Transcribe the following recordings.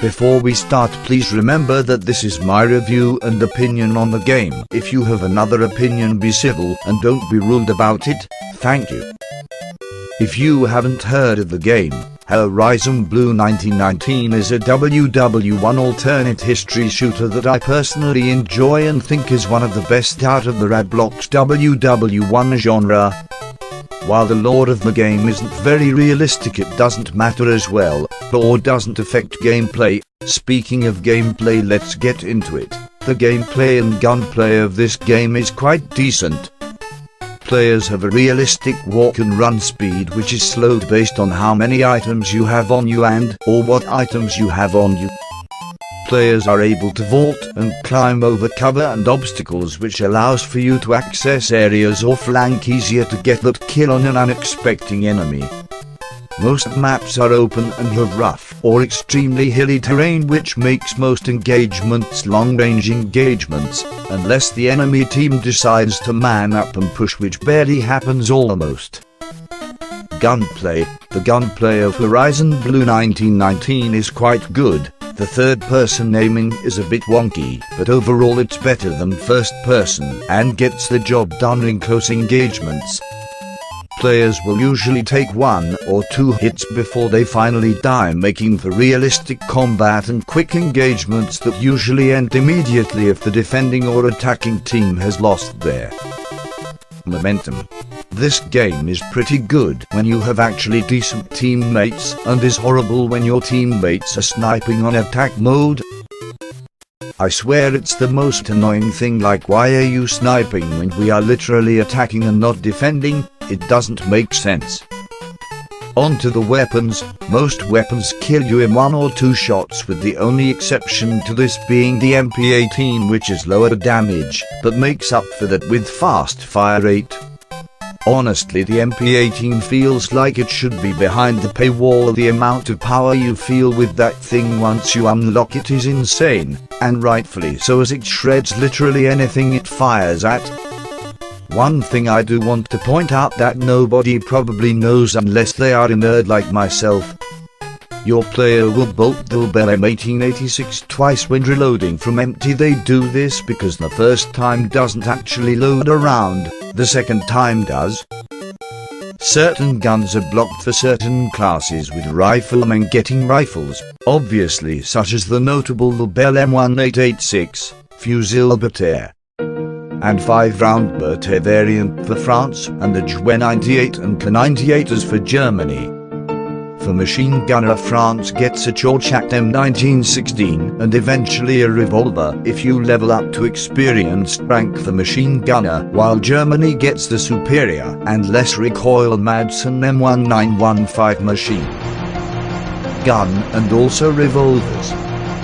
Before we start, please remember that this is my review and opinion on the game. If you have another opinion, be civil and don't be rude about it. Thank you. If you haven't heard of the game, Horizon Blue 1919 is a WW1 alternate history shooter that I personally enjoy and think is one of the best out of the Roblox WW1 genre. While the lore of the game isn't very realistic, it doesn't matter as well, or doesn't affect gameplay. Speaking of gameplay, let's get into it. The gameplay and gunplay of this game is quite decent. Players have a realistic walk and run speed which is slowed based on how many items you have on you or what items you have on you. Players are able to vault and climb over cover and obstacles, which allows for you to access areas or flank easier to get that kill on an unexpected enemy. Most maps are open and have rough or extremely hilly terrain, which makes most engagements long-range engagements, unless the enemy team decides to man up and push, which barely happens almost. Gunplay. The gunplay of Horizon Blue 1919 is quite good. The third-person aiming is a bit wonky, but overall it's better than first-person and gets the job done in close engagements. Players will usually take 1 or 2 hits before they finally die, making for realistic combat and quick engagements that usually end immediately if the defending or attacking team has lost their momentum. This game is pretty good when you have actually decent teammates, and is horrible when your teammates are sniping on attack mode. I swear it's the most annoying thing, like, why are you sniping when we are literally attacking and not defending? It doesn't make sense. On to the weapons. Most weapons kill you in 1 or 2 shots, with the only exception to this being the MP18, which is lower damage, but makes up for that with fast fire rate. Honestly, the MP18 feels like it should be behind the paywall. The amount of power you feel with that thing once you unlock it is insane, and rightfully so, as it shreds literally anything it fires at. One thing I do want to point out that nobody probably knows unless they are a nerd like myself. Your player will bolt the M1886 twice when reloading from empty. They do this because the first time doesn't actually load around, the second time does. Certain guns are blocked for certain classes, with riflemen getting rifles, obviously, such as the notable Bell M1886, Fusil Berthier, and 5-round Berthier variant for France, and the G98 and K98s for Germany. For machine gunner, France gets a Chorchat M1916 and eventually a revolver if you level up to experienced rank for machine gunner, while Germany gets the superior and less recoil Madsen M1915 machine gun and also revolvers.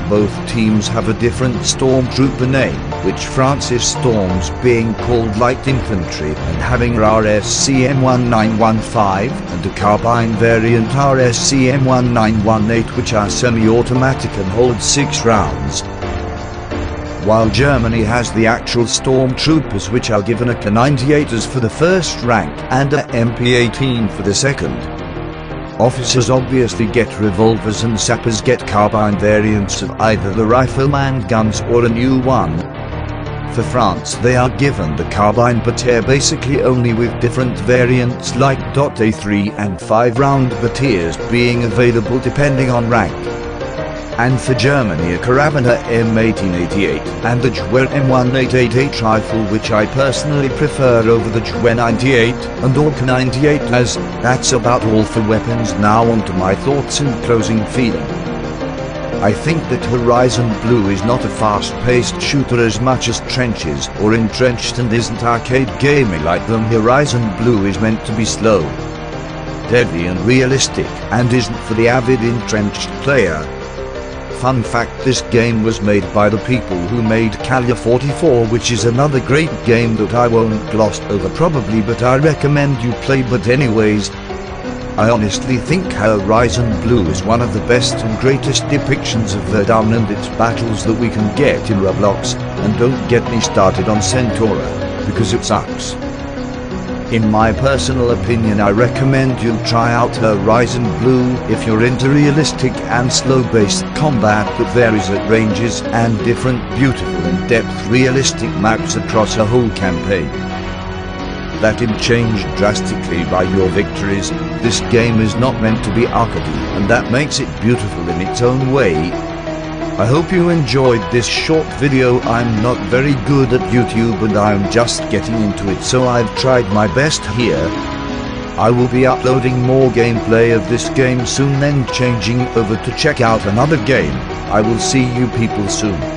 Both teams have a different stormtrooper name, which France is Storms, being called light infantry and having RSC M1915, and a carbine variant RSC M1918, which are semi-automatic and hold 6 rounds. While Germany has the actual stormtroopers, which are given a K98s for the first rank and a MP18 for the second. Officers obviously get revolvers and sappers get carbine variants of either the rifleman guns or a new one. For France, they are given the carbine Berthier, basically only with different variants like .A3 and 5-round Berthiers being available depending on rank. And for Germany, a Karabiner M1888 and the Gewehr M1888 rifle, which I personally prefer over the G98 and or K98 as. That's about all for weapons. Now on to my thoughts and closing feeling. I think that Horizon Blue is not a fast-paced shooter as much as Trenches or Entrenched, and isn't arcade gamey like them. Horizon Blue is meant to be slow, deadly and realistic, and isn't for the avid Entrenched player. Fun fact, this game was made by the people who made Calya 44, which is another great game that I won't gloss over probably, but I recommend you play. But anyways, I honestly think Horizon Blue is one of the best and greatest depictions of Verdun and its battles that we can get in Roblox, and don't get me started on Centaura, because it sucks. In my personal opinion, I recommend you try out Horizon Blue if you're into realistic and slow-paced combat that varies at ranges and different beautiful in-depth realistic maps across a whole campaign. Let him change drastically by your victories. This game is not meant to be arcadey, and that makes it beautiful in its own way. I hope you enjoyed this short video. I'm not very good at YouTube and I'm just getting into it, so I've tried my best here. I will be uploading more gameplay of this game soon, then changing over to check out another game. I will see you people soon.